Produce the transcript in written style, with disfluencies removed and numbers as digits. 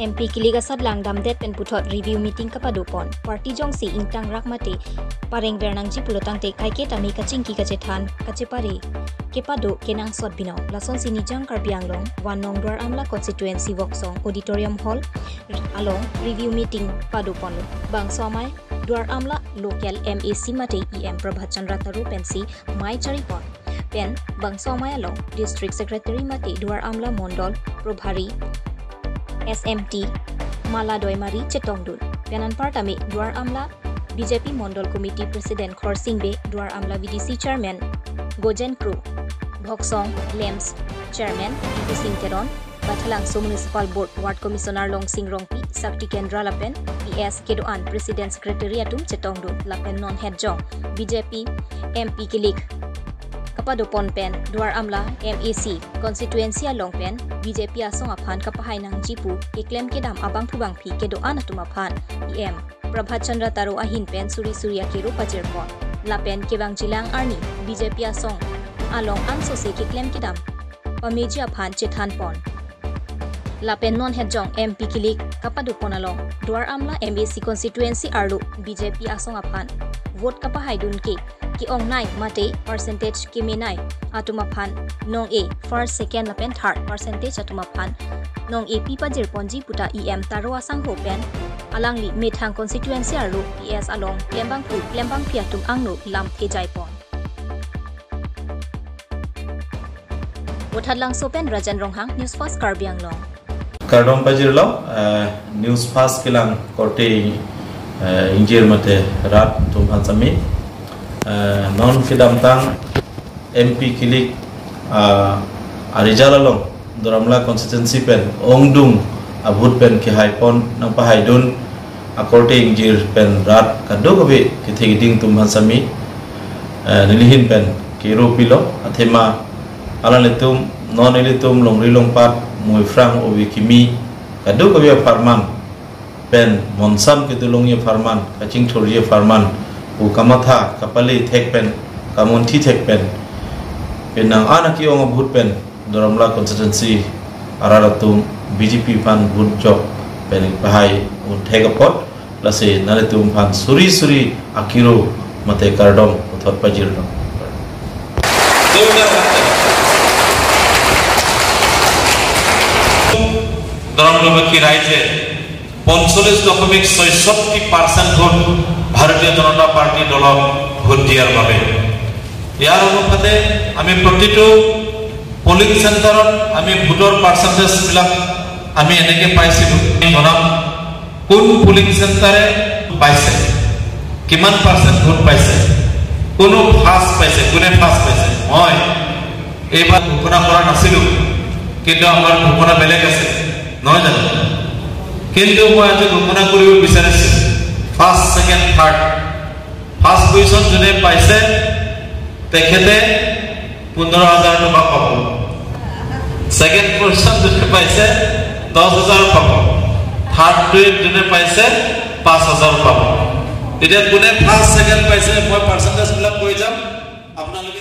MP Kiligasad lang damdet pen puthot review meeting kapadupon party jongsi ingtang rakmate pareng bernang ji pulotang te kaike tami kachingki kachethan kachepare kepado kenang sot binaw lason sinijang karbianglong wanong dwar amla constituency voksong auditorium hall along review meeting padupon bang somai dwar amla local MAC mate EM Prabhat Chandra Taru pensi mai charipon pen bang somai along district secretary mate dwar amla mondol probhari SMT Maladoy Mari Chetongdul Penan Partami Dwar Amla BJP Mondol Committee President Khor Singbe Dwar Amla VDC Chairman Gojen Kru Bhoksong Lems Chairman Kusing Teron Bathalangso Municipal Board Ward Commissioner Long Sing Rongpi Sakti Kendra Lapen PS Kedoan President Secretariatum Chetongdul Lapen Non Head Jong BJP MP Kilik Kapadopon pen Dwar Amla MAC Constituency Long pen BJP asong aphan kapahay ng jipu iklem kedam abang pubang phi kedoan atumaphan EM Prabhat Chandra Taru ahin pen suri surya kiru pajirpon lapen kebang jilang arni BJP asong along anso se iklem kedam pameji aphan chethan pon lapen non hedjong MP Kilik kapadopon along Dwar Amla MAC Constituency arlu BJP asong aphan vote kapahay dun ke ki ong nai mate percentage kiminai atumaphan nong a first second lapen third percentage atumaphan nong a pipa jirponji puta EM taro asang hopen alangli methang constituency aru PS along lembang piatum angno lam thejai pon Wothalang sopen Rajan Ronghang News Fast Karbiang Long Kardom pajirlo News Fast kilang korte injir mate rat tumhan sami non kidam tang MP Kilik Arijala long Doramla constituency pen ongdung abut pen ki haipon nang pahaidun akorte ingjir pen rat kado kabe kithigiding tumhan sami nilihin pen kiro pilo athema alaletum non elitum longrilong pat muifrang obi kimi kado kabe farman pen monsam kitulongye farman kaching thorje farman Ukamatha kapali thek pen kamonthi thek pen penang anaki ong bhut pen Doramla constituency araratum BJP fan bhut job pen bahai un thegapot lase naletum fan suri akiro mate kardom uthot pajirno Doramla baki raije 45.66% vote ভারতীয় জনতা party দলক vote দিয়ার বাবে ইয়ার অনুপাতে আমি প্রতিটো polling সেন্টারত আমি ভোটৰ percentage বিলাক আমি এনেকে পাইছিলো জনাম কোন পোলিং সেন্টারে পাইছে কিমান পার্সেন্ট ভোট পাইছে কোন ফার্স্ট পাইছে কোনে ফার্স্ট পাইছে মই এইবাৰ ঘোষণা কৰা নাছিলো কিন্তু আমাৰ ঘোষণা বেলেগ আছে নহয় জানো কিন্তু মই আজি ঘোষণা কৰিব বিচাৰিছো first second third first position জনে পাইছে তেখেতে 15000 টাকা পাব সেকেন্ড পজিশন জনে পাইছে 10000 পাব থার্ড গ্রেড জনে পাইছে 5000 পাব এতিয়া কোনে ফার্স্ট সেকেন্ড পাইছে মই পার্সেন্টেজ বিলাক কৈ যাম আপোনালোকে